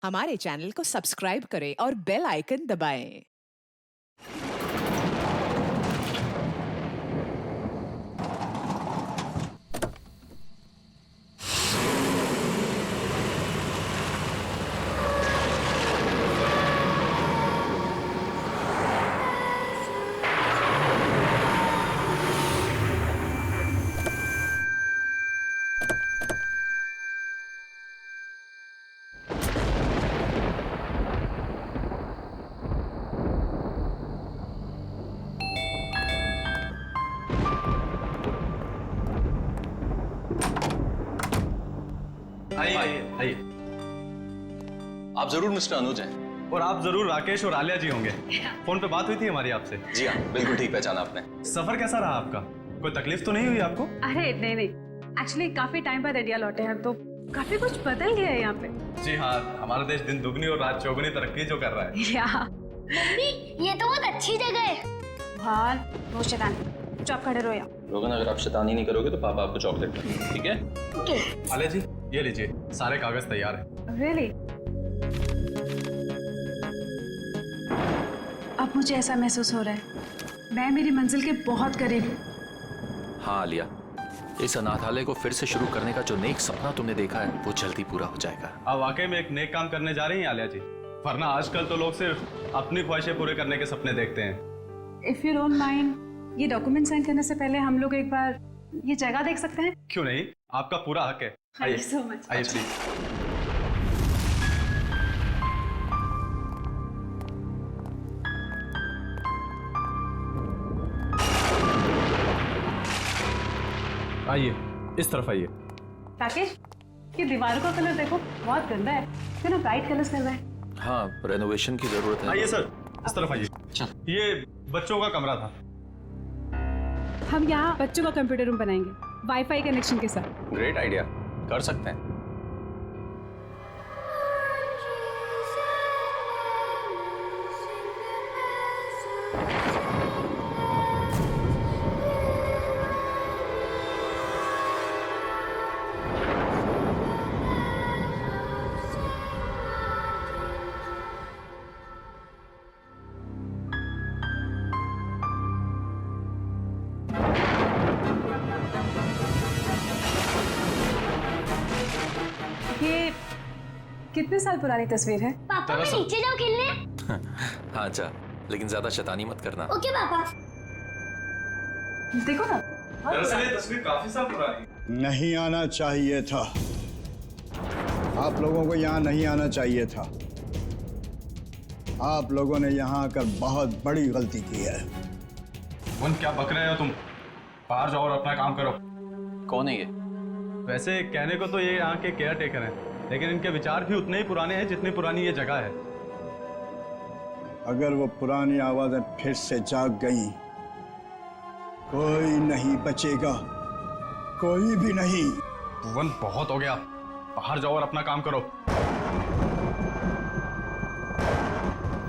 हमारे चैनल को सब्सक्राइब करें और बेल आइकन दबाएं। आइए आइए आइए। आप जरूर मिस्टर अनुज हैं। और आप जरूर राकेश और आलिया जी होंगे। फोन पे बात हुई थी हमारी आपसे। जी हाँ, बिल्कुल ठीक पहचाना आपने। सफर कैसा रहा आपका? कोई तकलीफ तो नहीं हुई आपको? अरे नहीं नहीं, एक्चुअली काफी टाइम बाद इंडिया लौटे हैं तो काफी कुछ बदल गया है यहाँ पे। जी हाँ, हमारा देश दिन दुगनी और रात चौगुनी तरक्की जो कर रहा है। या मम्मी, ये तो बहुत अच्छी जगह है। भाल वो शैतान, चुप खड़े रहो यहाँ। लोगन, अगर आप शैतानी नहीं करोगे तो पापा आपको चॉकलेट देंगे, ठीक है? ओके। आलिया जी, ये लीजिए, सारे कागज तैयार हैं। रियली? अब मुझे ऐसा महसूस हो रहा है मैं मेरी मंजिल के बहुत करीब हूँ। हाँ आलिया, इस अनाथालय को फिर से शुरू करने का जो नेक सपना तुमने देखा है वो जल्दी पूरा हो जाएगा। आप वाकई में एक नेक काम करने जा रही हैं आलिया जी, वरना आजकल तो लोग सिर्फ अपनी ख्वाहिशें पूरे करने के सपने देखते हैं। इफ यू डोंट माइंड, ये डॉक्यूमेंट साइन करने से पहले हम लोग एक बार ये जगह देख सकते हैं? क्यों नहीं, आपका पूरा हक है। Thank you so much. आइए प्लीज। आइए, इस तरफ आइए। राकेश, ये दीवारों का कलर देखो, बहुत गंदा है। क्यों ना ब्राइट कलर्स करवाएं? हाँ, रेनोवेशन की जरूरत है। आइए सर, इस तरफ आइए। ये बच्चों का कमरा था। हम यहाँ बच्चों का कंप्यूटर रूम बनाएंगे, वाईफाई कनेक्शन के साथ। ग्रेट आइडिया, कर सकते हैं। ये कितने साल पुरानी तस्वीर है? पापा, मैं नीचे जाऊँ खेलने? हाँ जा, लेकिन ज्यादा शैतानी मत करना। ओके पापा। देखो ना। दरअसल ये तस्वीर काफी साल पुरानी है। नहीं आना चाहिए था। आप लोगों को यहाँ नहीं आना चाहिए था। आप लोगों ने यहाँ आकर बहुत बड़ी गलती की है। मुन, क्या बक रहे हो तुम? बाहर जाओ और अपना काम करो। कौन है ये? वैसे कहने को तो ये यहाँ के केयर टेकर हैं, लेकिन इनके विचार भी उतने ही पुराने हैं जितनी पुरानी ये जगह है। अगर वो पुरानी आवाजें फिर से जाग गईं, कोई नहीं बचेगा, कोई भी नहीं। भुवन, बहुत हो गया, बाहर जाओ और अपना काम करो।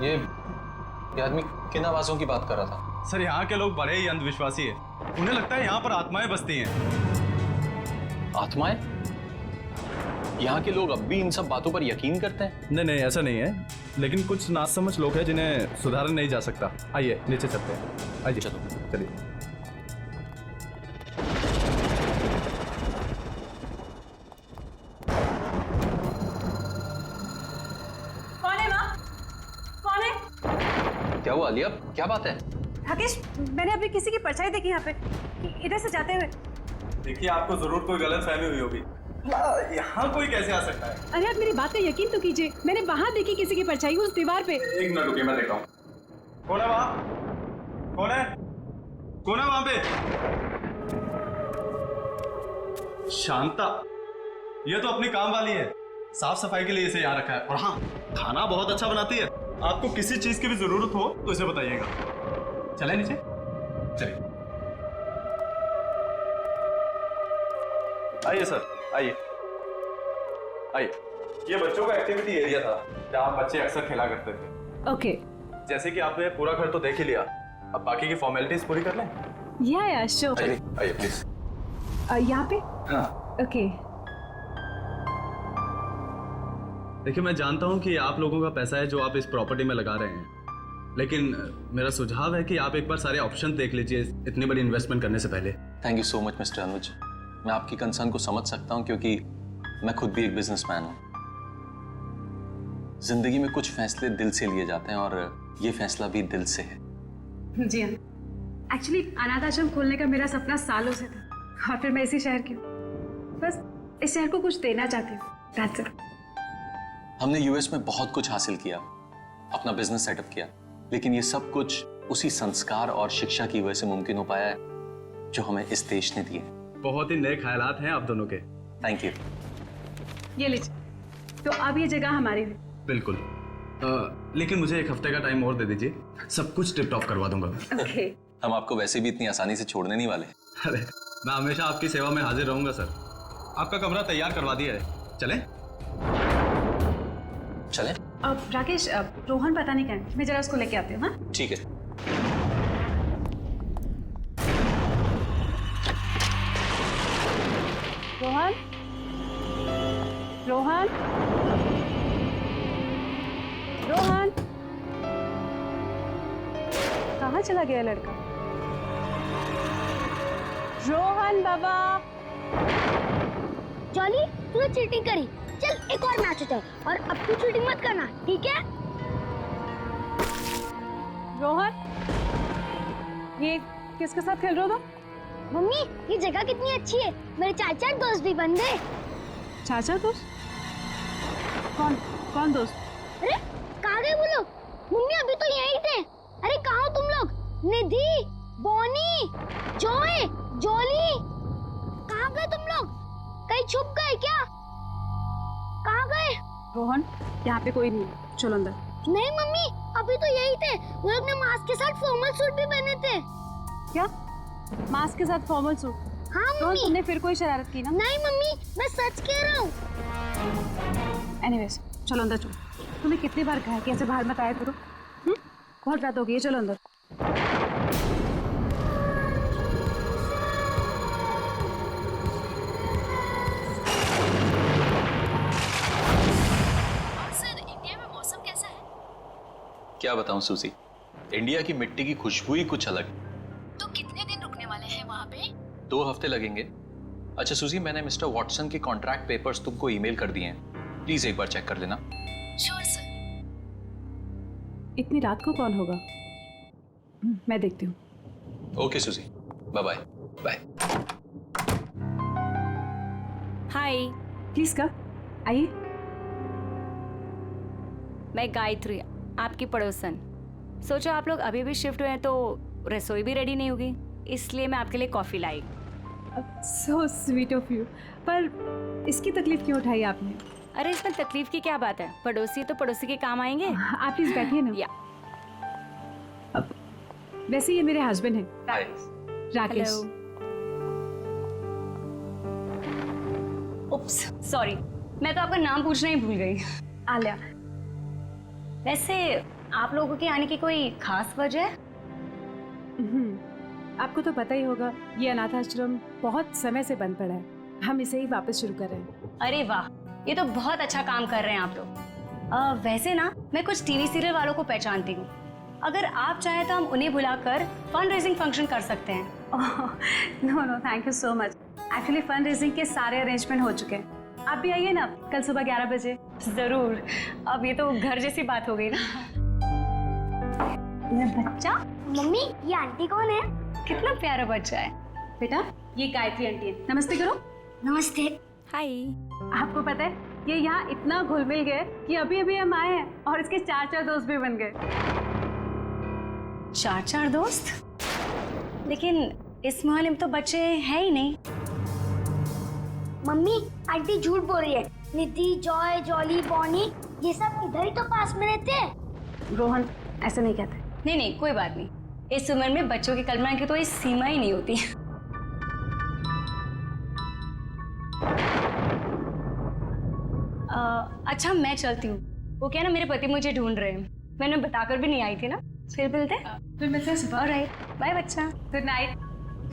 ये आदमी किन आवाजों की बात कर रहा था? सर, यहाँ के लोग बड़े ही अंधविश्वासी हैं। उन्हें लगता है यहाँ पर आत्माएं बसती हैं। आत्माएं? यहाँ के लोग अब भी इन सब बातों पर यकीन करते हैं? नहीं नहीं, ऐसा नहीं है, लेकिन कुछ नासमझ लोग हैं जिन्हें सुधारा नहीं जा सकता। आइए नीचे चलते हैं। आइए चलो। चलिए। कौन है माँ? कौन है? क्या हुआ आलिया, क्या बात है? राकेश, मैंने अभी किसी की परछाई देखी यहाँ पे, इधर से जाते हुए। देखिए, आपको जरूर कोई गलत फहमी हुई होगी। यहाँ कोई कैसे आ सकता है? अरे आप मेरी बात का यकीन तो कीजिए, मैंने वहां देखी किसी की परछाई उस दीवार पे। एक मिनट रुकिए, मैं देखता हूँ। कौन है वहाँ? कौन है? कौन है वहाँ पे? शांता, ये तो अपनी काम वाली है। साफ सफाई के लिए इसे यहाँ रखा है। और हाँ, खाना बहुत अच्छा बनाती है। आपको किसी चीज की भी जरूरत हो तो इसे बताइएगा। चले नीचे, चलिए। आइए सर, आइए आइए। ये बच्चों का एक्टिविटी एरिया था जहाँ बच्चे अक्सर खेला करते थे। ओके। जैसे कि आपने पूरा घर तो देख ही लिया, अब बाकी की फॉर्मेलिटीज पूरी कर लें। या श्योर। आइए आइए प्लीज। यहाँ पे? हाँ। ओके। देखिए, मैं जानता हूँ कि आप लोगों का पैसा है जो आप इस प्रॉपर्टी में लगा रहे हैं, लेकिन मेरा सुझाव है कि आप एक बार सारे ऑप्शन देख लीजिए इतनी बड़ी इन्वेस्टमेंट करने से पहले। Thank you so much mister Anuj. मैं आपकी कंसर्न को समझ सकता हूँ क्योंकि मैं खुद भी एक बिजनेसमैन हूँ। जिंदगी में कुछ फैसले दिल से लिए जाते हैं और ये फैसला भी दिल से है। जी हाँ, एक्चुअली अनाथ आश्रम खोलने का मेरा सपना सालों से था और फिर मैं इसी शहर की हूँ। बस इस शहर को कुछ देना चाहती हूँ। That's it. हमने यूएस में बहुत कुछ हासिल किया, अपना बिजनेस सेटअप किया, लेकिन ये सब कुछ उसी संस्कार और शिक्षा की वजह से मुमकिन हो पाया है जो हमें इस देश ने दिए। बहुत ही नए ख्यालात हैं आप दोनों के। Thank you. ये लीजिए, तो अब ये जगह हमारी हुई। बिल्कुल। लेकिन मुझे एक हफ्ते का टाइम और दे दीजिए, सब कुछ टिप टॉप करवा दूंगा। ओके। हम आपको वैसे भी इतनी आसानी से छोड़ने नहीं वाले। अरे, मैं हमेशा आपकी सेवा में हाजिर रहूंगा सर। आपका कमरा तैयार करवा दिया है, चलें? चलें? अब राकेश, रोहन पता नहीं कहाँ है, मैं जरा उसको लेके आती हूँ। हाँ, ठीक है। रोहन, रोहन, रोहन, कहाँ चला गया लड़का? रोहन बाबा। जॉली, तूने चीटिंग करी। चल एक और मैच होता है और अब तू चीटिंग मत करना, ठीक है? रोहन, ये किसके साथ खेल रहे हो तुम? मम्मी, ये जगह कितनी अच्छी है, मेरे चाचा दोस्त भी बन गए। चाचा दोस्त? कौन कौन दोस्त? अरे कहाँ गए वो लोग? मम्मी अभी तो यहीं थे। अरे कहाँ हो तुम लोग? निधि, बॉनी, जॉय, जॉली, कहाँ गए तुम लोग? कहीं छुप गए क्या? कहाँ गए? रोहन, यहाँ पे कोई नहीं है, चलो अंदर। नहीं मम्मी, अभी तो यही थे। वो लोग ने मास्क के साथ फॉर्मल सूट भी पहने थे। क्या? मास्क के साथ फॉर्मल सूट? हाँ रोहन, मम्मी। तुमने फिर कोई शरारत की ना? नहीं मम्मी, मैं सच कह रहा हूँ। एनीवेज, चलो अंदर चलो। तुम्हें कितनी बार कहा कि ऐसे बाहर मत आया करो? बहुत रात हो गई है, चलो अंदर। क्या बताऊं सूजी, इंडिया की मिट्टी की खुशबू ही कुछ अलग। तो कितने दिन रुकने वाले हैं वहाँ पे? 2 हफ्ते लगेंगे। अच्छा सूजी, मैंने मिस्टर वॉटसन के कॉन्ट्रैक्ट पेपर्स तुमको ईमेल कर दिए हैं, प्लीज एक बार चेक कर लेना। Sure sir. इतनी रात को कौन होगा? मैं देखती हूँ। Okay Suzy, bye bye. Bye. Hi, please का आइए। मैं गायत्री, आपकी पड़ोसन। सोचो आप लोग अभी भी शिफ्ट हुए हैं तो रसोई भी रेडी नहीं होगी, इसलिए मैं आपके लिए coffee lie. So sweet of you. पर इसकी तकलीफ क्यों उठाई आपने? अरे इसमें तकलीफ की क्या बात है, पड़ोसी तो पड़ोसी के काम आएंगे। आप प्लीज बैठिए ना। या अब वैसे ये मेरे हस्बैंड हैं, हाय। राकेश। उप्स, सॉरी, मैं तो आपका नाम पूछना ही भूल गई। आलिया। वैसे आप लोगों के आने की कोई खास वजह है? आपको तो पता ही होगा, ये अनाथ आश्रम बहुत समय से बंद पड़ा है, हम इसे ही वापस शुरू कर रहे हैं। अरे वाह, ये तो बहुत अच्छा काम कर रहे हैं आप लोग। वैसे ना, मैं कुछ टीवी सीरियल वालों को पहचानती हूँ। अगर आप चाहें तो हम उन्हें बुलाकर फंड रेजिंग फंक्शन कर सकते हैं। No no, thank you so much. Actually fund raising के सारे अरेंजमेंट हो चुके हैं। आप भी आइए ना कल सुबह 11 बजे। जरूर। अब ये तो घर जैसी बात हो गई ना। ये बच्चा, मम्मी ये आंटी कौन है? कितना प्यारा बच्चा है। बेटा, ये गायत्री आंटी है, नमस्ते करो। नमस्ते। हाय। आपको पता है, ये यहाँ इतना घुल मिल गए कि अभी अभी हम आए हैं और इसके 4 दोस्त भी बन गए। 4 दोस्त? लेकिन इस मोहल्ले में तो बच्चे हैं ही नहीं। मम्मी आंटी झूठ बोल रही है। निधि, जॉय, जॉली, बॉनी ये सब इधर ही तो पास में रहते हैं। रोहन, ऐसे नहीं कहते। नहीं नहीं, कोई बात नहीं। इस उम्र में बच्चों की कल्पना की तो कोई सीमा ही नहीं होती। अच्छा मैं चलती हूँ, वो क्या ना मेरे पति मुझे ढूंढ रहे हैं, मैंने बताकर भी नहीं आई थी ना। फिर मिलते हैं। फिर मिलते हैं सुबह। ऑलराइट, बाय बच्चा। Good night,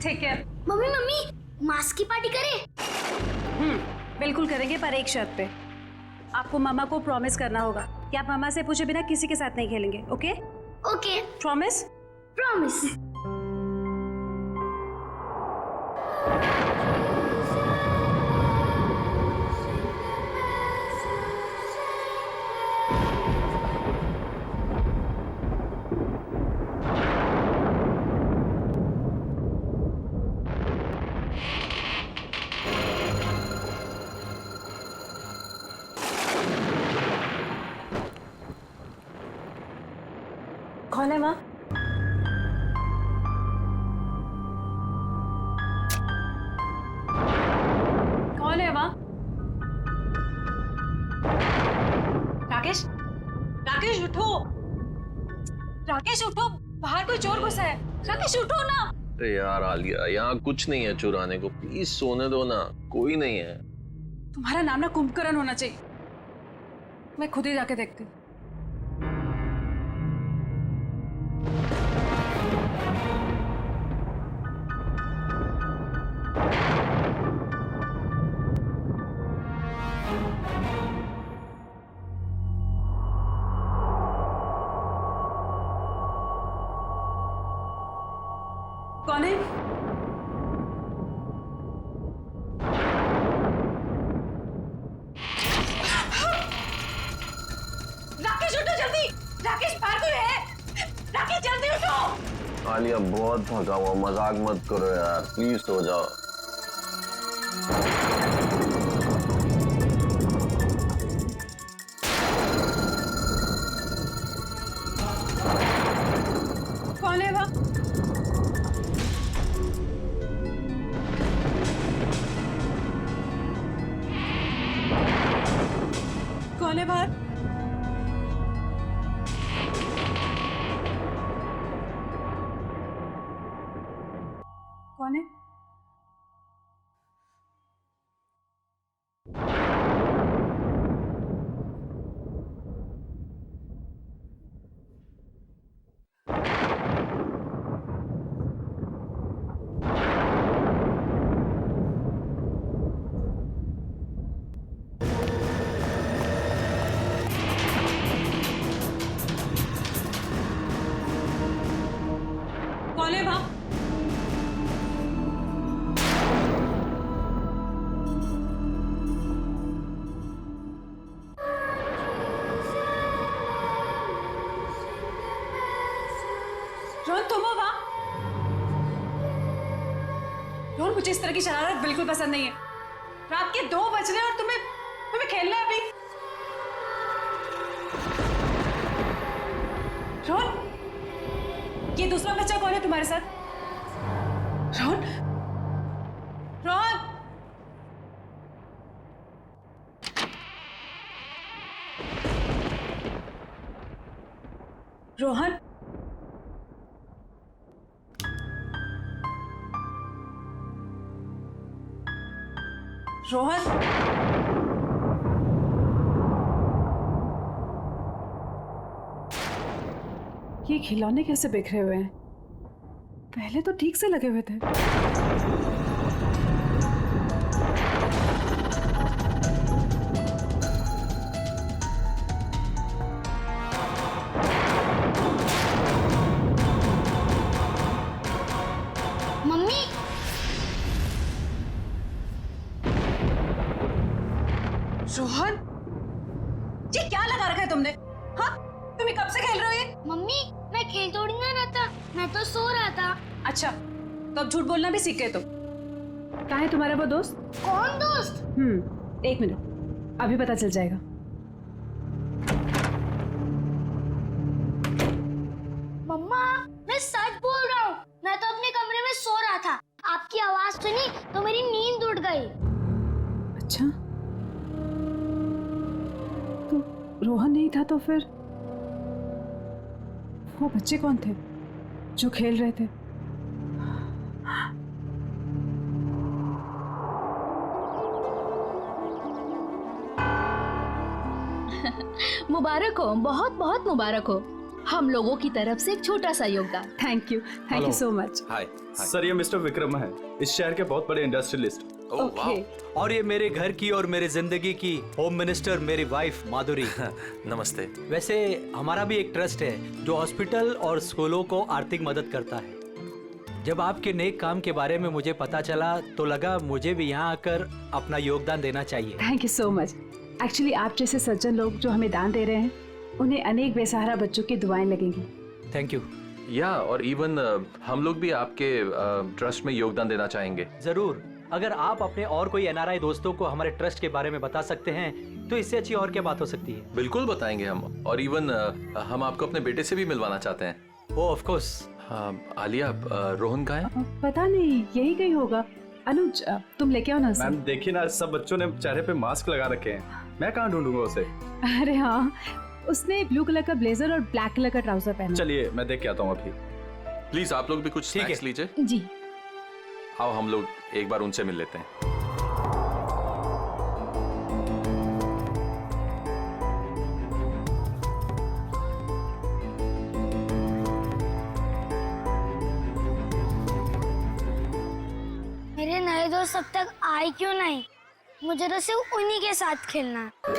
take care. Mummy mask की पार्टी करें? बिल्कुल करेंगे, पर एक शर्त पे। आपको मामा को प्रॉमिस करना होगा कि आप मामा से पूछे बिना किसी के साथ नहीं खेलेंगे, ओके? Okay, promise? प्रॉमिस। कौन है माँ? कौन है माँ? राकेश, राकेश उठो, राकेश उठो, बाहर कोई चोर घुसा है। राकेश उठो ना। अरे यार आलिया, यहाँ कुछ नहीं है चुराने को, प्लीज सोने दो ना, कोई नहीं है। तुम्हारा नाम ना कुंभकर्ण होना चाहिए। मैं खुद ही जाके देखती हूँ। कौन है? राकेश उठो जल्दी! राकेश बाहर कोई है? राकेश जल्दी उठो! आलिया बहुत थका हुआ, मजाक मत करो यार, प्लीज सो जाओ। कौन है वहाँ? कौन है बाहर? कौन है? कौन है वहाँ? रोहन तुम हो वहाँ? रोहन मुझे इस तरह की शरारत बिल्कुल पसंद नहीं है। रात के 2 बज रहे हैं और तुम्हें खेलना है अभी। रोहन, ये दूसरा बच्चा कौन है तुम्हारे साथ? रोहन, रोहन, रोहन, रोहन, ये खिलौने कैसे बिखरे हुए हैं? पहले तो ठीक से लगे हुए थे। मम्मी, रोहन, ये क्या लगा रखा है तुमने? हाँ, तुम कब से खेल रहे हो ये? मम्मी, मैं खेल थोड़ी ना रहा था, मैं तो सो रहा था। अच्छा, तो अब झूठ बोलना भी सीख गए तुम। कहाँ है तुम्हारा वो दोस्त? कौन दोस्त? 1 मिनट, अभी पता चल जाएगा। मम्मा, मैं सच बोल रहा हूँ, मैं तो अपने कमरे में सो रहा था। आपकी आवाज सुनी तो मेरी नींद उड़ गई। अच्छा, तो रोहन नहीं था तो फिर वो बच्चे कौन थे जो खेल रहे थे? मुबारक हो, बहुत बहुत मुबारक हो। हम लोगों की तरफ से एक छोटा सा योगदान। Thank you so much. Hi. Sir, ये मिस्टर विक्रम है, इस शहर के बहुत बड़े इंडस्ट्रियलिस्ट। ओह वाह। और ये मेरे घर की और मेरे जिंदगी की होम मिनिस्टर मेरी वाइफ माधुरी। नमस्ते। वैसे हमारा भी एक ट्रस्ट है जो हॉस्पिटल और स्कूलों को आर्थिक मदद करता है। जब आपके नेक काम के बारे में मुझे पता चला तो लगा मुझे भी यहाँ आकर अपना योगदान देना चाहिए। Thank you so much. Actually आप जैसे सज्जन लोग जो हमें दान दे रहे हैं उन्हें अनेक बेसहारा बच्चों की दुआएं लगेंगी। Thank you. या और इवन हम लोग भी आपके ट्रस्ट में योगदान देना चाहेंगे। जरूर। अगर आप अपने और कोई एनआरआई दोस्तों को हमारे ट्रस्ट के बारे में बता सकते हैं तो इससे अच्छी और क्या बात हो सकती है। बिल्कुल बताएंगे हम। और इवन हम आपको अपने बेटे से भी मिलवाना चाहते हैं। ओह ऑफ कोर्स। आलिया, रोहन कहाँ है? पता नहीं, यही कहीं होगा। अनुज तुम लेके आओ ना उसे। मैम देखिए ना, सब बच्चों ने चेहरे पे मास्क लगा रखे हैं, मैं कहाँ ढूंढूंगा उसे। अरे हाँ, उसने ब्लू कलर का ब्लेजर और ब्लैक कलर का ट्राउजर पहना। चलिए मैं देख के आता हूँ अभी। प्लीज आप लोग भी कुछ स्नैक्स लीजिए। जी। आओ हम लोग एक बार उनसे मिल लेते हैं। मेरे नए दोस्त अब तक आए क्यों नहीं? मुझे तो सिर्फ उन्हीं के साथ खेलना है।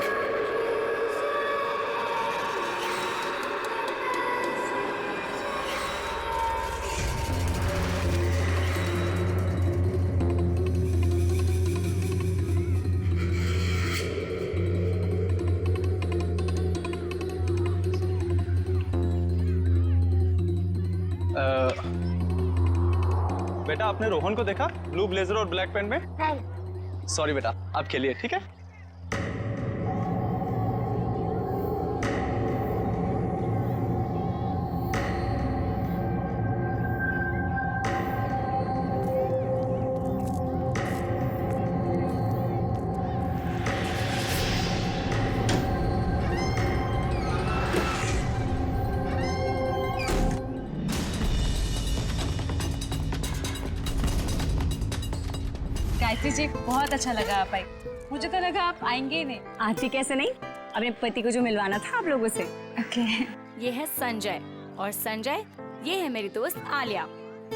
बेटा आपने रोहन को देखा ब्लू ब्लेजर और ब्लैक पैंट में? नहीं। सॉरी बेटा, आप खेलिए ठीक है। गायत्री जी, बहुत अच्छा लगा आप आई। मुझे तो लगा आप आएंगे ही नहीं। आती कैसे नहीं, अपने पति को जो मिलवाना था आप लोगों से। ओके। ये है संजय, और संजय ये है मेरी दोस्त आलिया,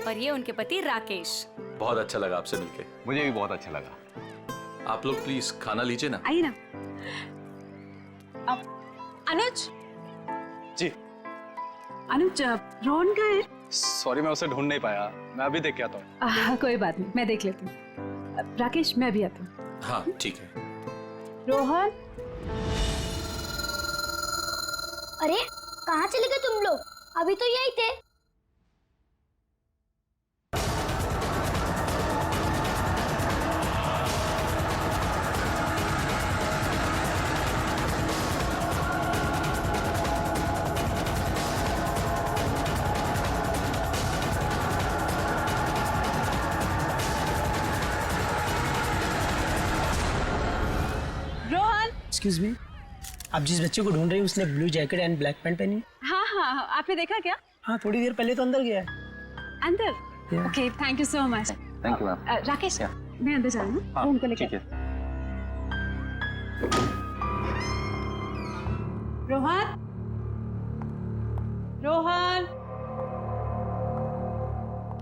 और ये उनके पति राकेश। बहुत अच्छा लगा आपसे मिलके। मुझे भी बहुत अच्छा लगा। आप लोग प्लीज खाना लीजिए ना। आइए ना। अनुज। जी। अनुज रोहन का है? सॉरी मैं उसे ढूंढ नहीं पाया, मैं अभी देख के आता हूँ। कोई बात नहीं, मैं देख लेती हूँ। राकेश मैं भी आता हूँ। हाँ ठीक है। रोहन। अरे कहाँ चले गए तुम लोग? अभी तो यही थे। एक्सक्यूज मी, आप जिस बच्चे को ढूंढ रही हैं उसने blue jacket and black pant पहनी है? हाँ हाँ, आपने देखा क्या? हाँ, थोड़ी देर पहले तो अंदर गया है। अंदर? Okay, thank you so much. Thank you ma'am. Rakesh मैं अंदर जा रहा हूँ, हाँ, उनको लेकर। ठीक है। रोहन, रोहन,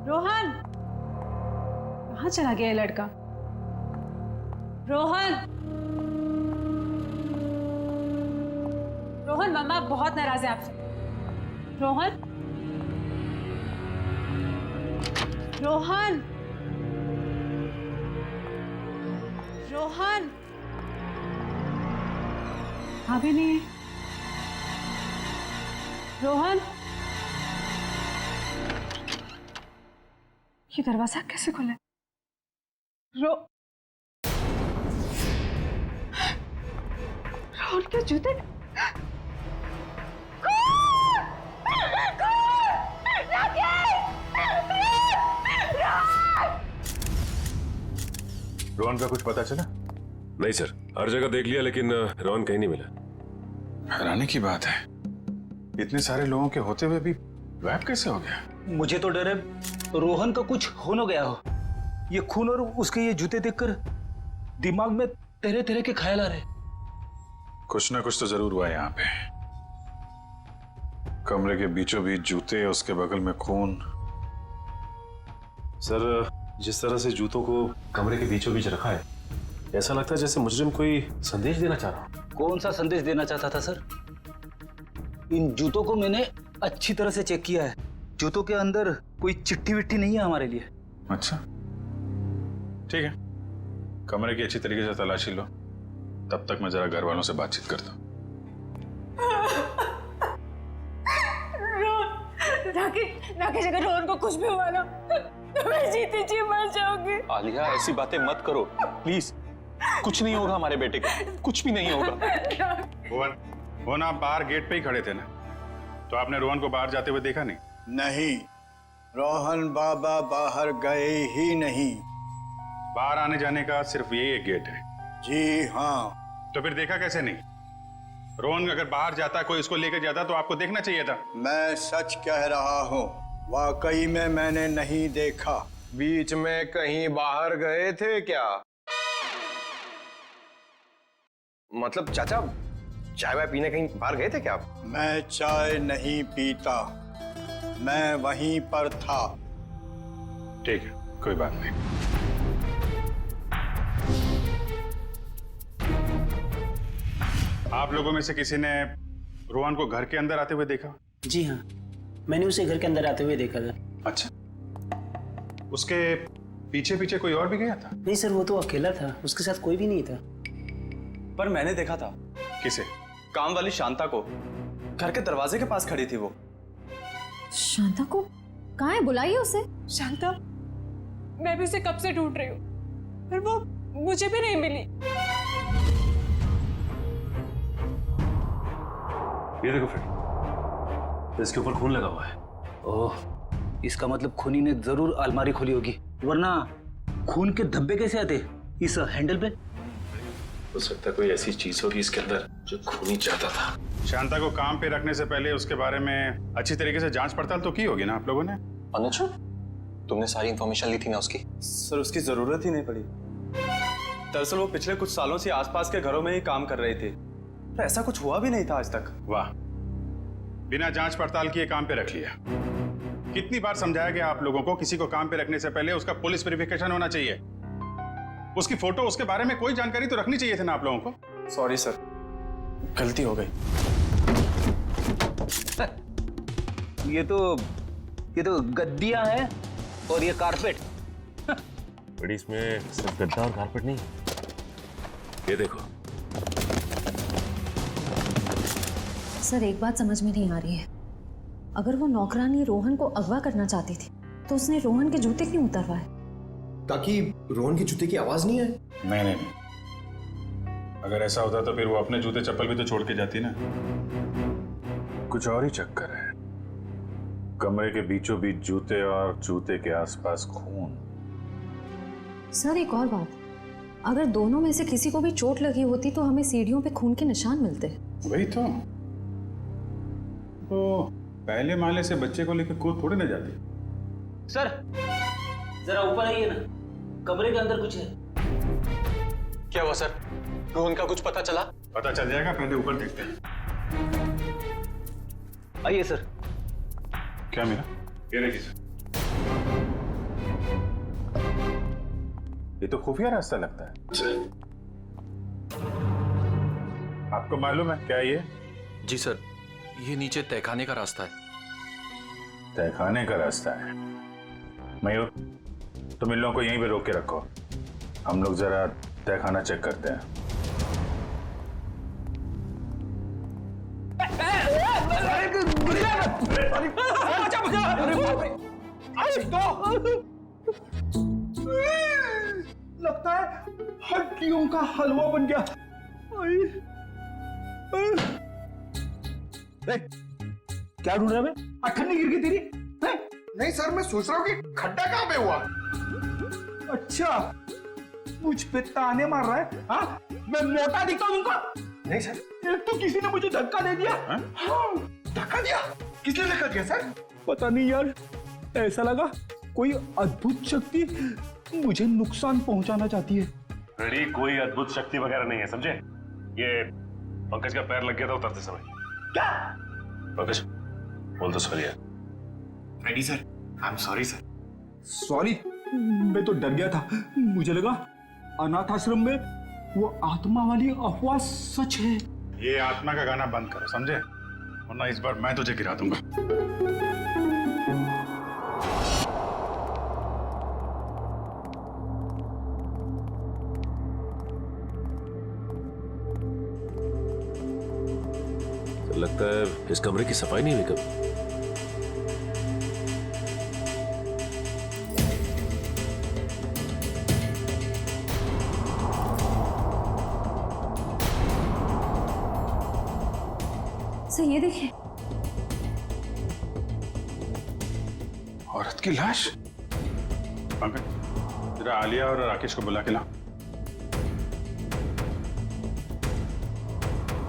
रोहन, कहाँ चला गया ये लड़का? रोहन, रोहन, मम्मा बहुत नाराज है आपसे। रोहन, रोहन, रोहन, अभी नहीं। रोहन, ये दरवाजा कैसे खुला? रोहन के जूते। रोहन का कुछ पता चला? नहीं सर, हर जगह देख लिया लेकिन रोहन कहीं नहीं मिला। हैरानी की बात है, इतने सारे लोगों के होते हुए भी गायब कैसे हो गया? मुझे तो डर है रोहन का कुछ हो न गया हो। ये खून और उसके ये जूते देखकर दिमाग में तरह तरह के ख्याल आ रहे। कुछ ना कुछ तो जरूर हुआ यहाँ पे। कमरे के बीचों बीच जूते, उसके बगल में खून। सर जिस तरह से जूतों को कमरे के बीचों बीच रखा है, ऐसा लगता है जैसे मुजरिम कोई संदेश देना चाह रहा हो। कौन सा संदेश देना चाहता था सर? इन जूतों को मैंने अच्छी तरह से चेक किया है। जूतों के अंदर कोई चिट्ठी विट्ठी नहीं है हमारे लिए। अच्छा ठीक है, कमरे की अच्छी तरीके से तलाशी लो, तब तक मैं जरा घर वालों से बातचीत करता हूँ। राकेश, अगर रोहन को कुछ भी हुआ ना तो मैं जीती जी मर जाऊंगी। आलिया ऐसी बातें मत करो प्लीज। कुछ नहीं होगा हमारे बेटे को, कुछ भी नहीं होगा। रोहन आप बाहर गेट पे ही खड़े थे ना, तो आपने रोहन को बाहर जाते हुए देखा नहीं? नहीं, रोहन बाबा बाहर गए ही नहीं। बाहर आने जाने का सिर्फ यही एक गेट है। जी हाँ। तो फिर देखा कैसे नहीं? रोहन अगर बाहर जाता, कोई इसको लेकर जाता तो आपको देखना चाहिए था। मैं सच कह रहा हूँ, वाकई में मैंने नहीं देखा। बीच में कहीं बाहर गए थे क्या? मतलब चाचा, चाय वाय पीने कहीं बाहर गए थे क्या आप? मैं चाय नहीं पीता, मैं वहीं पर था। ठीक है, कोई बात नहीं। आप लोगों में से किसी ने रोहन को घर के अंदर आते हुए देखा? जी हाँ, मैंने उसे घर के अंदर आते हुए देखा था। अच्छा, उसके पीछे पीछे कोई और भी गया था? नहीं सर, वो तो अकेला था, उसके साथ कोई भी नहीं था। पर मैंने देखा था। किसे? काम वाली शांता को। घर के दरवाजे के पास खड़ी थी वो। शांता को? कहाँ है? बुलाइए उसे। शांता, मैं भी उसे कब से ढूंढ रही हूँ, पर वो मुझे भी नहीं मिली। ये देखो फ्रेंड, इसके ऊपर खून लगा हुआ है। ओह, इसका मतलब खूनी ने जरूर अलमारी खोली होगी, वरना खून के धब्बे कैसे आते इस हैंडल पे? हो सकता है कोई ऐसी चीज होगी इसके अंदर जो खूनी चाहता था। शांता को काम पे रखने से पहले उसके बारे में अच्छी तरीके से जांच पड़ताल तो की होगी ना आप लोगों ने? अनुज, तुमने सारी इंफॉर्मेशन ली थी ना उसकी? सर, उसकी जरूरत ही नहीं पड़ी। दरअसल वो पिछले कुछ सालों से आसपास के घरों में ही काम कर रही थी, तो ऐसा कुछ हुआ भी नहीं था आज तक। वाह, बिना जांच पड़ताल किए काम पे रख लिया। कितनी बार समझाया गया आप लोगों को, किसी को काम पे रखने से पहले उसका पुलिस वेरिफिकेशन होना चाहिए। उसकी फोटो, उसके बारे में कोई जानकारी तो रखनी चाहिए थी ना आप लोगों को। सॉरी सर, गलती हो गई। ये तो गद्दियां हैं और ये कारपेट। बड़ी इसमें सिर्फ गद्दा और कारपेट नहीं, ये देखो। सर, एक बात समझ में नहीं आ रही है। अगर वो नौकरानी रोहन को अगवा करना चाहती थी तो उसने रोहन के जूते क्यों उतरवाए? ताकि रोहन की जूते की आवाज नहीं आए। नहीं, अगर ऐसा होता तो फिर वो अपने जूते चप्पल भी तो छोड़ के जाती ना। कुछ और ही चक्कर है। कमरे के बीचों बीच जूते और जूते के आसपास खून। सर, एक और बात, अगर दोनों में से किसी को भी चोट लगी होती तो हमें सीढ़ियों पे खून के निशान मिलते। वही तो पहले माले से बच्चे को लेकर कूद थोड़ी ना जाती। सर, जरा ऊपर आइए ना, कमरे के अंदर कुछ है। क्या हुआ सर? रोहन का कुछ पता चला? पता चल जाएगा, पहले ऊपर देखते हैं। आइए सर। क्या मिला? ये देखिए सर, ये तो खुफिया रास्ता लगता है। आपको मालूम है क्या ये? जी सर, ये नीचे तहखाने का रास्ता है। तहखाने का रास्ता है? मयूर, तुम इन लोगों को यहीं पे रोक के रखो, हम लोग जरा तहखाना चेक करते हैं। लगता है हड्डियों का हलवा बन गया। क्या ढूंढ रहा है? अठन्नी गिर गई तेरी? नहीं सर, मैं सोच रहा हूँ कि खड्डा कहाँ पे हुआ। अच्छा, मुझ पे ताने मार रहा है? हाँ, मैं मोटा दिखता हूँ तुमको? नहीं सर, एक तो किसी ने मुझे धक्का दे दिया। हाँ, धक्का दिया? किसने धक्का दिया सर? पता नहीं यार, ऐसा लगा कोई अद्भुत शक्ति मुझे नुकसान पहुंचाना चाहती है। रेडी, कोई अद्भुत शक्ति वगैरह नहीं है, समझे? ये पंकज का पैर लग गया था उतरते समय। क्या? पंकज, बोल दो सॉरी यार। Ready sir, I am sorry sir. Sorry? मैं तो डर गया था। मुझे लगा अनाथ आश्रम में वो आत्मा वाली अफवाह सच है। ये आत्मा का गाना बंद करो, समझे? वरना इस बार मैं तुझे गिरा दूंगा। लगता है इस कमरे की सफाई नहीं हुई कभी। सर ये देखिए, औरत की लाश। पंकज, जरा आलिया और राकेश को बुला के ला।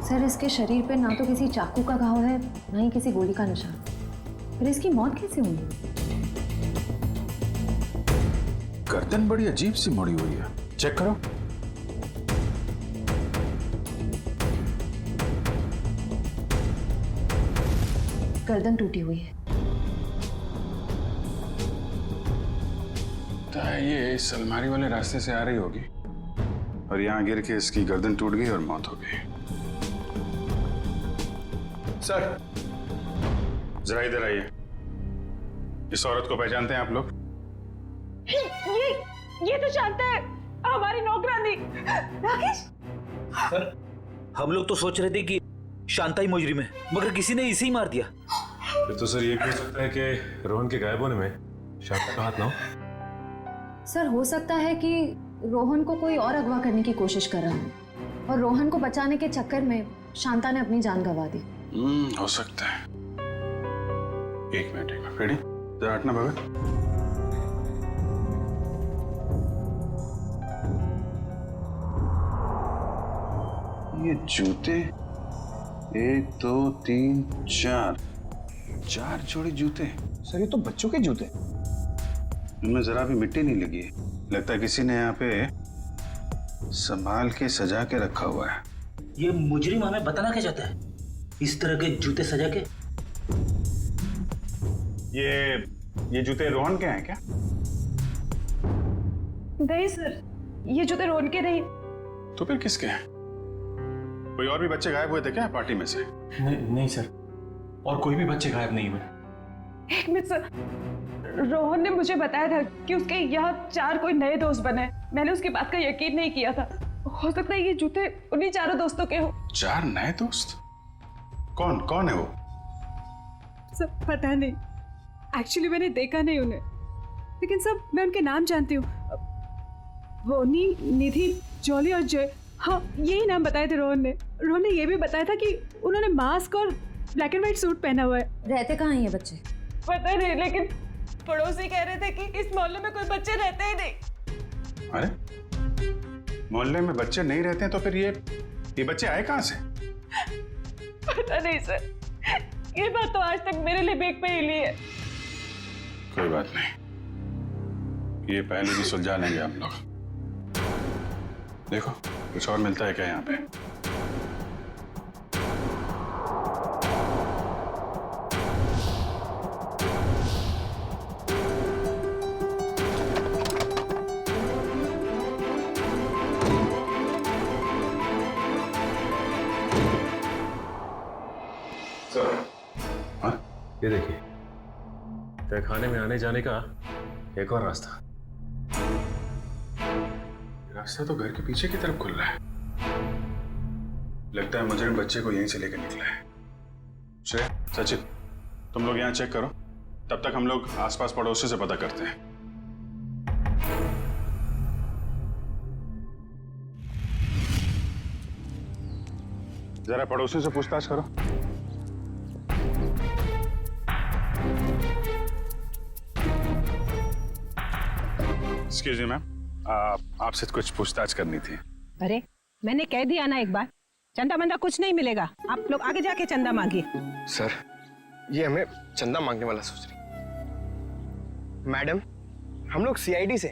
सर इसके शरीर पे ना तो किसी चाकू का घाव है, ना ही किसी गोली का निशान। फिर इसकी मौत कैसे हुई? गर्दन बड़ी अजीब सी मुड़ी हुई है, चेक करो। गर्दन टूटी हुई है। तो ये इस अलमारी वाले रास्ते से आ रही होगी और यहाँ गिर के इसकी गर्दन टूट गई और मौत हो गई। सर, जरा इधर आइए। इस औरत को पहचानते हैं आप लोग? ये तो शांता है, हमारी नौकरानी। राकेश सर, हम लोग तो सोच रहे थे कि शांता ही मुजरिम है, मगर किसी ने इसे ही मार दिया। फिर तो सर ये भी हो सकता है कि रोहन के गायब होने में शांता का हाथ ना हो। सर हो सकता है कि रोहन को कोई और अगवा करने की कोशिश कर रहा है और रोहन को बचाने के चक्कर में शांता ने अपनी जान गंवा दी। हो सकता है। एक मिनट रेडी, जरा हटना भगत। ये जूते 1 2 3 4 जोड़ी जूते। सर ये तो बच्चों के जूते, इनमें जरा भी मिट्टी नहीं लगी है। लगता है किसी ने यहाँ पे संभाल के सजा के रखा हुआ है। ये मुजरिम हमें बताना क्या चाहता है? इस तरह के जूते सजा के? ये जूते रोहन के हैं क्या? नहीं सर, ये जूते रोहन के नहीं। तो फिर किसके हैं? कोई और भी बच्चे गायब हुए थे क्या पार्टी में से? नहीं सर, और कोई भी बच्चे गायब नहीं हुए। एक मिनट सर, रोहन ने मुझे बताया था कि उसके यहाँ 4 कोई नए दोस्त बने। मैंने उसकी बात का यकीन नहीं किया था। हो सकता है ये जूते उन्हीं 4 दोस्तों के हो। 4 नए दोस्त? कौन है वो? सब पता नहीं, एक्चुअली मैंने देखा नहीं उन्हें, लेकिन सब मैं उनके नाम जानती हूँ। बोनी, निधि, जॉली और जय। हाँ, यही नाम बताए थे रोहन ने। रोहन ने ये भी बताया था कि उन्होंने मास्क और ब्लैक एंड व्हाइट सूट पहना हुआ है। रहते कहाँ हैं ये बच्चे? पता नहीं, लेकिन पड़ोसी कह रहे थे कि इस मोहल्ले में कोई बच्चे रहते ही नहीं। अरे मोहल्ले में बच्चे नहीं रहते हैं तो फिर ये बच्चे आए कहाँ से? पता नहीं सर, ये बात तो आज तक मेरे लिए बेक पे हिली है। कोई बात नहीं, ये पहले भी सुलझा लेंगे हम लोग। देखो कुछ और मिलता है क्या यहाँ पे? ये देखिए, तहखाने में आने जाने का एक और रास्ता। रास्ता तो घर के पीछे की तरफ खुल रहा है। लगता है मुजरिम बच्चे को यहीं से लेकर निकला है। श्रेय, सचिन, तुम लोग यहाँ चेक करो, तब तक हम लोग आसपास पड़ोसी से पता करते हैं। जरा पड़ोसी से पूछताछ करो। एक्सक्यूज मी मैम, आपसे कुछ पूछताछ करनी थी। अरे मैंने कह दिया ना एक बार, चंदा मंदा कुछ नहीं मिलेगा। आप लोग आगे जाके चंदा मांगिए। सर, ये हमें चंदा मांगने वाला सोच रही। मैडम, हम लोग सीआईडी से,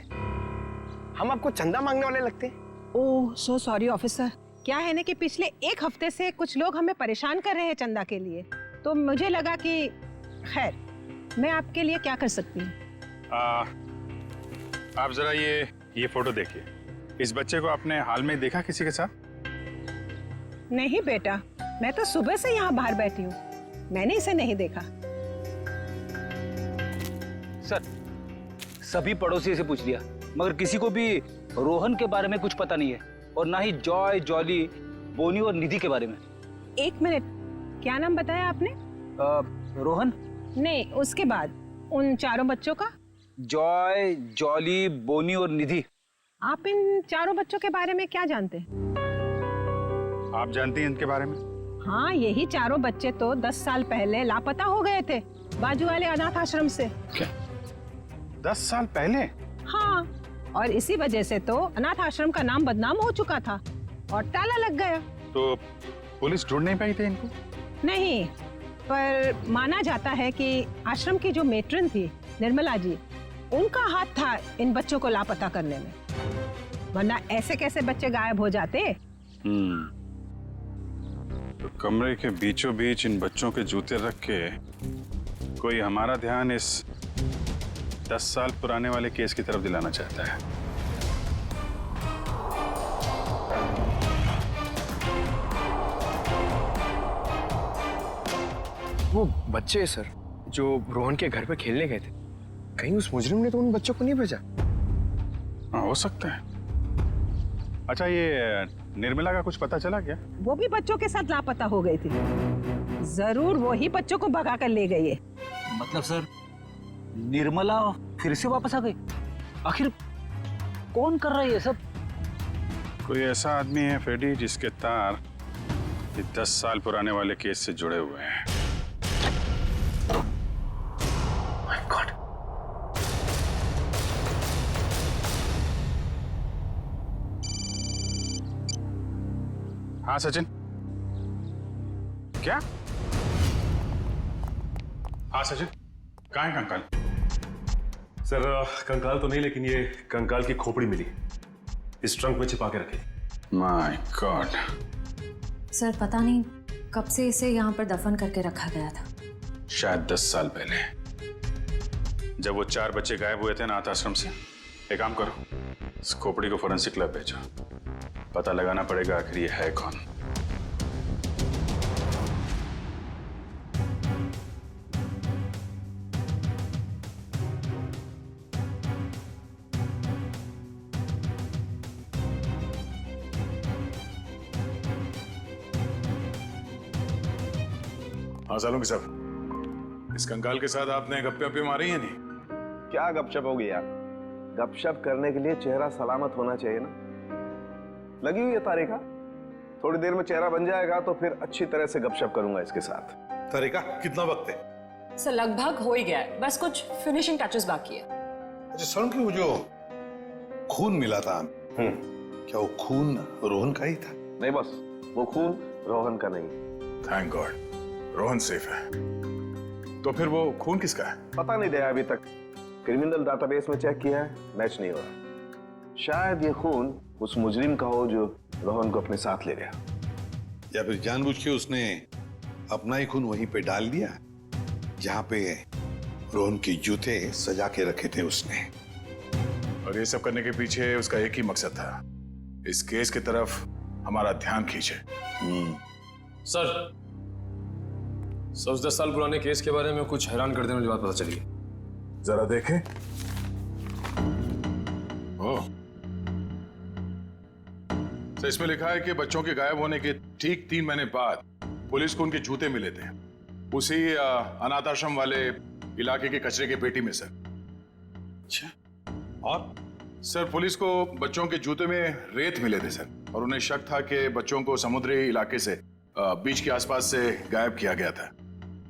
हम आपको चंदा मांगने वाले लगते हैं। ओह सो सॉरी ऑफिसर। क्या है ना कि पिछले 1 हफ्ते से कुछ लोग हमें परेशान कर रहे हैं चंदा के लिए, तो मुझे लगा कि खैर मैं आपके लिए क्या कर सकती हूँ। आप जरा ये फोटो देखिए। इस बच्चे को आपने हाल में देखा किसी के साथ? नहीं बेटा, मैं तो सुबह से यहाँ बाहर बैठी हूँ, मैंने इसे नहीं देखा। सर, सभी पड़ोसी से पूछ लिया, मगर किसी को भी रोहन के बारे में कुछ पता नहीं है, और ना ही जॉय, जॉली, बोनी और निधि के बारे में। एक मिनट, क्या नाम बताया आपने? रोहन? नहीं, उसके बाद उन चारों बच्चों का? जॉय, जॉली, बोनी और निधि। आप इन चारों बच्चों के बारे में क्या जानते हैं? आप जानती हैं इनके बारे में? हाँ, यही चारों बच्चे तो 10 साल पहले लापता हो गए थे बाजू वाले अनाथ आश्रम से। क्या 10 साल पहले? हाँ, और इसी वजह से तो अनाथ आश्रम का नाम बदनाम हो चुका था और ताला लग गया। तो पुलिस ढूंढ नहीं पाई थी इनको? नहीं, पर माना जाता है कि आश्रम की जो मेट्रन थी निर्मला जी, उनका हाथ था इन बच्चों को लापता करने में, वरना ऐसे कैसे बच्चे गायब हो जाते। तो कमरे के बीचों बीच इन बच्चों के जूते रख के कोई हमारा ध्यान इस 10 साल पुराने वाले केस की तरफ दिलाना चाहता है। वो बच्चे सर जो रोहन के घर पे खेलने गए थे, कहीं उस मुजरिम ने तो उन बच्चों को नहीं भेजा? हाँ, हो सकता है। अच्छा, ये निर्मला का कुछ पता चला क्या? वो भी बच्चों के साथ लापता हो गई थी, जरूर वो ही बच्चों को भगा कर ले गई है। मतलब सर, निर्मला फिर से वापस आ गई? आखिर कौन कर रहा है ये सब? कोई ऐसा आदमी है फ्रेडी जिसके तार 10 साल पुराने वाले केस से जुड़े हुए हैं। My God. हाँ सचिन, क्या? हाँ सचिन, कहाँ है कंकाल? सर, कंकाल तो नहीं, लेकिन ये कंकाल की खोपड़ी मिली, इस ट्रंक में छिपा के रखी। My God. सर, पता नहीं कब से इसे यहाँ पर दफन करके रखा गया था। शायद 10 साल पहले, जब वो 4 बच्चे गायब हुए थे अनाथ आश्रम से। एक काम करो, इस खोपड़ी को फोरेंसिक लैब भेजो, पता लगाना पड़ेगा आखिर ये है कौन। हाँ सालों के साहब, इस कंकाल के साथ आपने गप्पे मारी है नहीं? क्या गपशप होगी यार, गपशप करने के लिए चेहरा सलामत होना चाहिए ना। लगी हुई है तारिका, थोड़ी देर में चेहरा बन जाएगा तो फिर अच्छी तरह से गपशप करूंगा इसके साथ। तारिका, कितना वक्त है? सर, लगभग हो ही गया है, बस कुछ फिनिशिंग टचेस बाकी है। अच्छा सुन, कि वो जो खून मिला था, क्या वो खून रोहन का ही था? नहीं, बस वो खून रोहन का नहीं। थैंक गॉड, रोहन सेफ है। तो फिर वो खून किसका है? पता नहीं दया, अभी तक क्रिमिनल डाटाबेस में चेक किया है, मैच नहीं हो रहा। शायद ये खून उस मुजरिम का हो जो रोहन को अपने साथ ले गया, या फिर जानबूझ के उसने अपना ही खून वहीं पे डाल दिया जहां पे रोहन के जूते सजा के रखे थे उसने। और ये सब करने के पीछे उसका एक ही मकसद था, इस केस की तरफ हमारा ध्यान खींचे। सर, 10 साल पुराने केस के बारे में कुछ हैरान कर देने वाली बात पता चली है। जरा देखें। ओह, तो इसमें लिखा है कि बच्चों के गायब होने के ठीक 3 महीने बाद पुलिस को उनके जूते मिले थे, उसी अनाथ आश्रम वाले इलाके के कचरे के पेटी में सर। अच्छा, और सर, पुलिस को बच्चों के जूते में रेत मिले थे सर, और उन्हें शक था कि बच्चों को समुद्री इलाके से बीच के आसपास से गायब किया गया था।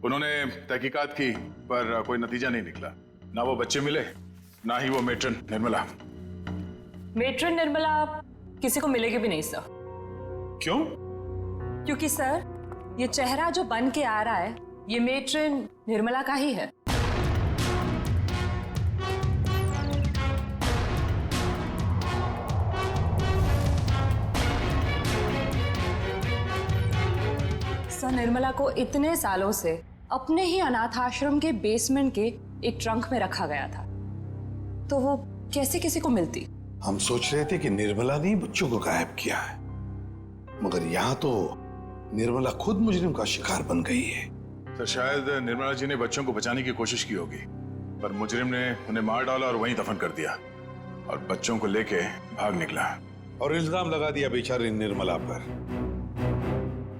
उन्होंने तहकीकात की पर कोई नतीजा नहीं निकला, ना वो बच्चे मिले ना ही वो मेट्रन निर्मला। मेट्रन निर्मला किसी को मिलेगी भी नहीं सर। क्यों? क्योंकि सर, ये चेहरा जो बन के आ रहा है, ये मेट्रन निर्मला का ही है। सर, निर्मला को इतने सालों से अपने ही अनाथ आश्रम के बेसमेंट के एक ट्रंक में रखा गया था, तो वो कैसे किसी को मिलती? हम सोच रहे थे कि निर्मला ने बच्चों को गायब किया है, मगर यहाँ तो निर्मला खुद मुजरिम का शिकार बन गई है। तो शायद निर्मला जी ने बच्चों को बचाने की कोशिश की होगी, पर मुजरिम ने उन्हें मार डाला और वहीं दफन कर दिया और बच्चों को लेके भाग निकला और इल्जाम लगा दिया बेचारी निर्मला पर।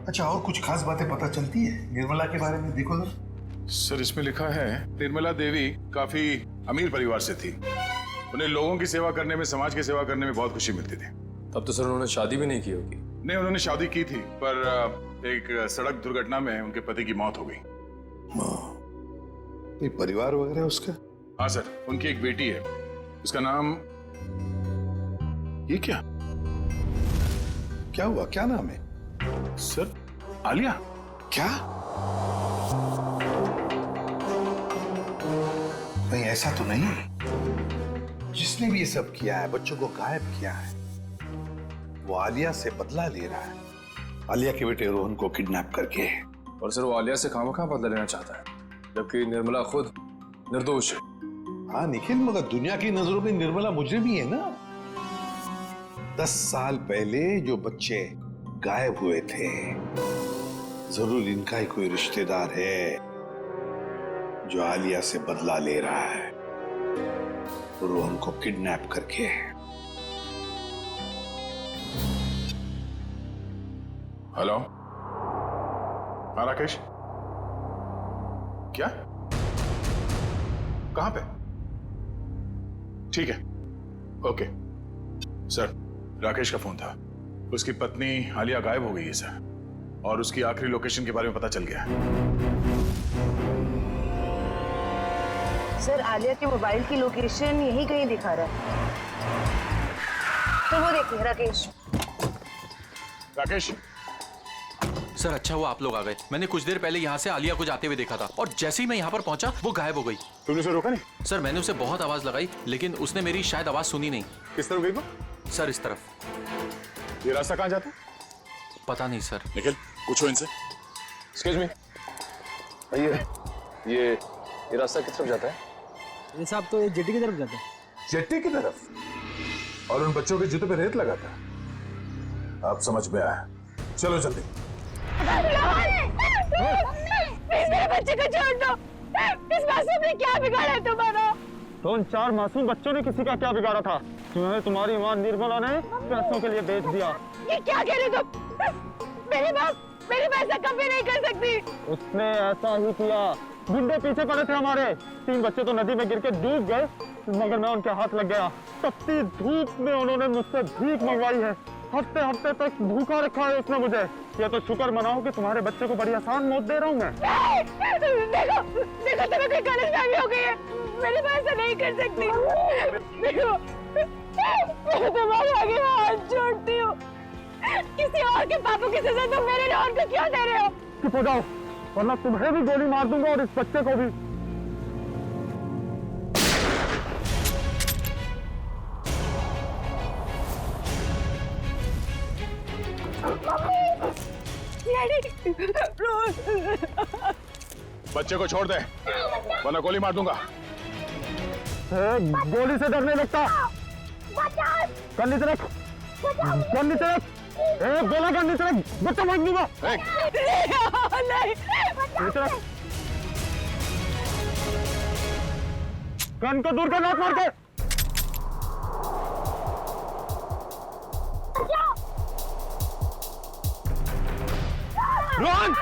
अच्छा, और कुछ खास बातें पता चलती है निर्मला के बारे में? देखो जरा। सर, इसमें लिखा है निर्मला देवी काफी अमीर परिवार से थी। उन्हें लोगों की सेवा करने में, समाज की सेवा करने में बहुत खुशी मिलती थी। तब तो सर उन्होंने शादी भी नहीं की होगी। नहीं, उन्होंने शादी की थी, पर एक सड़क दुर्घटना में उनके पति की मौत हो गई। कोई परिवार वगैरह उसका? हाँ सर, उनकी एक बेटी है, उसका नाम, ये क्या क्या हुआ, क्या नाम है? सर, आलिया। क्या? कहीं ऐसा तो नहीं जिसने भी ये सब किया है, बच्चों को गायब किया है, वो आलिया से बदला ले रहा है, आलिया के बेटे रोहन को किडनैप करके। और सर, वो आलिया से खामखा बदला लेना चाहता है, जबकि निर्मला खुद निर्दोष है। हाँ निखिल, मगर दुनिया की नजरों में निर्मला मुजरिम ही है ना। 10 साल पहले जो बच्चे गायब हुए थे, जरूर इनका ही कोई रिश्तेदार है जो आलिया से बदला ले रहा है, रोहन को किडनैप करके। हेलो, हाँ राकेश, क्या? कहां पे? ठीक है, ओके सर। राकेश का फोन था, उसकी पत्नी आलिया गायब हो गई है सर, और उसकी आखिरी लोकेशन के बारे में पता चल गया है। सर, आलिया के मोबाइल की लोकेशन यही कहीं दिखा रहा है। तो वो देखिए राकेश। राकेश सर, अच्छा हुआ आप लोग आ गए। मैंने कुछ देर पहले यहाँ से आलिया को जाते हुए देखा था, और जैसे ही मैं यहाँ पर पहुंचा वो गायब हो गई। तुमने उसे रोका नहीं? सर, मैंने उसे बहुत आवाज लगाई, लेकिन उसने मेरी शायद आवाज सुनी नहीं। किस तरफ गई वो? सर, इस तरफ। ये रास्ता कहाँ जाता? पता नहीं सर। निखिल, पूछो इनसे। एक्सक्यूज मी, ये रास्ता किस तरफ जाता है? ये साहब तो ये जेटी की तरफ जाता है। जेटी की तरफ? और उन बच्चों के जूते पे रेत लगा था। अब समझ में आया, चलो जल्दी। मेरे बच्चे को छोड़ दो। इस मासूम ने क्या बिगाड़ा है तुम्हारा? तो उन 4 मासूम बच्चों ने किसी का क्या बिगाड़ा था? तुम्हें तुम्हारी मां निर्मला ने पैसों के लिए बेच दिया। ये क्या कह रहे तुम? मेरी मां ऐसा कभी नहीं कर सकती। उसने ऐसा ही किया। गुंडे पीछे पड़े थे हमारे। 3 बच्चे तो नदी में गिर के डूब गए, मगर मैं उनके हाथ लग गया। तपती धूप में उन्होंने मुझसे भीख मंगवाई है। हफ्ते हफ्ते तक भूखा रखा है उसने मुझे। ये तो शुक्र मनाओ कि तुम्हारे बच्चे को बड़ी आसान मौत दे रहा हूँ मैं। देखो तुम्हें कोई गलतफहमी हो गई है। मेरी मां ऐसा नहीं कर सकती। देखो, मैं तुम्हारे आगे हाथ जोड़ती हूँ। किसी और के पापों की सजा तुम मेरे रोहन को क्यों दे रहे हो? चुप हो जाओ, वरना तुम्हें भी गोली मार दूंगा और इस बच्चे को भी। बच्चे को छोड़ दे, वरना गोली मार दूंगा। गोली से डरने लगता। कर नीचे रख, कर नीचे रख। गोला कर नीचे रख, बच्चा मार दूंगा। नीचे रख, गन को दूर कर, लात मार के। रोहन!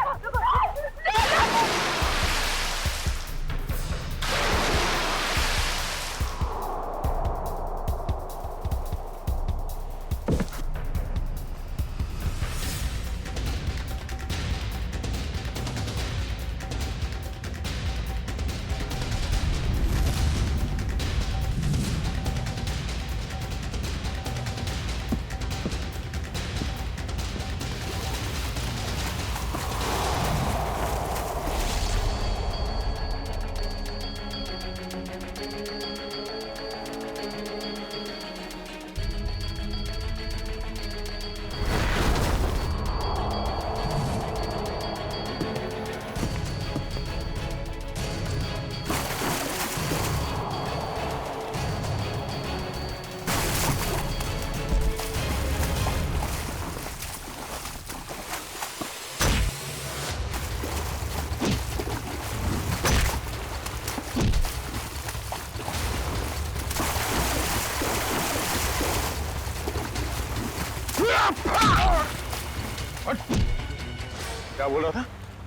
क्या बोल रहा था?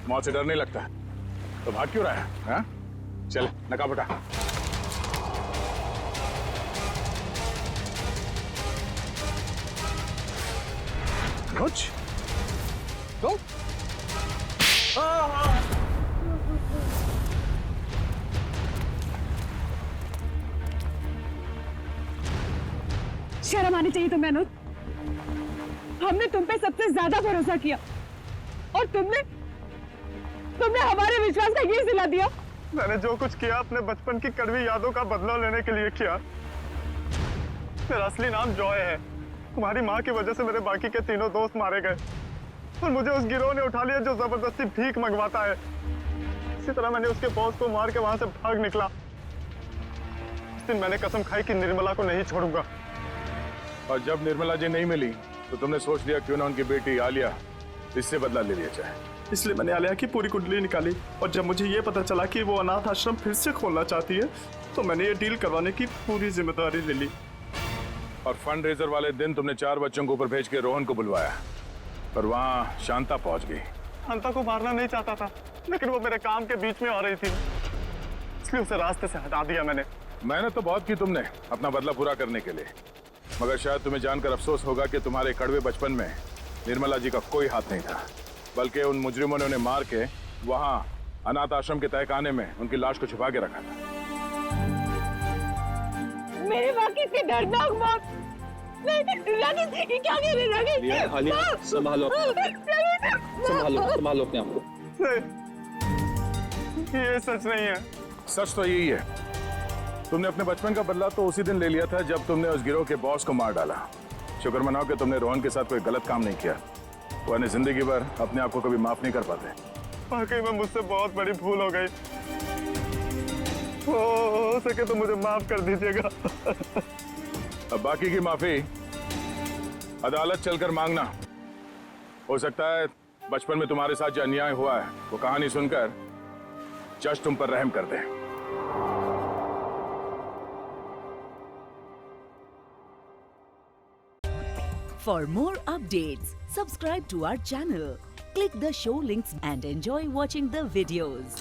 मौत से डर नहीं लगता तो भाग क्यों रहा है? हाँ? चल नकाब उठा। कुछ तो शर्म आनी चाहिए तुम्हें अनुज। हमने तुम पे सबसे ज्यादा भरोसा किया और तुमने हमारे विश्वास का ये सिला दिया। मैंने जो कुछ किया अपने बचपन की कड़वी यादों का बदला लेने के लिए किया। मेरा असली नाम जॉय है। तुम्हारी माँ की वजह से मेरे बाकी के तीनों दोस्त मारे गए और मुझे उस गिरोह ने उठा लिया जो जबरदस्ती भीख मंगवाता है। इसी तरह मैंने उसके बॉस को मार के वहां से भाग निकला। उस दिन मैंने कसम खाई कि निर्मला को नहीं छोड़ूंगा। और जब निर्मला जी नहीं मिली तो तुमने सोच लिया क्यों ना उनकी बेटी आलिया इससे बदला ले लिया जाए। इसलिए मैंने आलिया की पूरी कुंडली निकाली और जब मुझे ये पता चला कि वो अनाथ आश्रम फिर से खोलना चाहती है तो मैंने ये डील करवाने की पूरी जिम्मेदारी ले ली। और फंड रेजर वाले दिन तुमने 4 बच्चों को ऊपर भेज के रोहन को बुलवाया और वहां शांता पहुंच गई। शांता को मारना नहीं चाहता था लेकिन वो मेरे काम के बीच में आ रही थी, इसलिए उसे रास्ते से हटा दिया मैंने। मेहनत तो बहुत की तुमने अपना बदला पूरा करने के लिए, मगर शायद तुम्हें जानकर अफसोस होगा कि तुम्हारे कड़वे बचपन में निर्मला जी का कोई हाथ नहीं था, बल्कि उन मुजरिमों ने उन्हें मार के वहां अनाथ आश्रम के तहखाने में उनकी लाश को छुपा के रखा था। मेरे माँ की इतनी दर्दनाक मौत। रागिब, ये क्या कह रहे रागिब? आलिया, संभालो संभालो अपने आप को। नहीं, ये सच नहीं है। सच तो यही है, तुमने अपने बचपन का बदला तो उसी दिन ले लिया था जब तुमने उस गिरोह के बॉस को मार डाला। शुक्र मनाओ कि तुमने रोहन के साथ कोई गलत काम नहीं किया, वरना जिंदगी भर अपने आप को कभी माफ नहीं कर पाते। वाकई में मुझसे बहुत बड़ी भूल हो गई। हो सके तो मुझे माफ कर दीजिएगा। अब बाकी की माफी अदालत चलकर मांगना। हो सकता है बचपन में तुम्हारे साथ जो अन्याय हुआ है वो कहानी सुनकर जज तुम पर रहम कर दे। For more updates, subscribe to our channel, click the show links and enjoy watching the videos.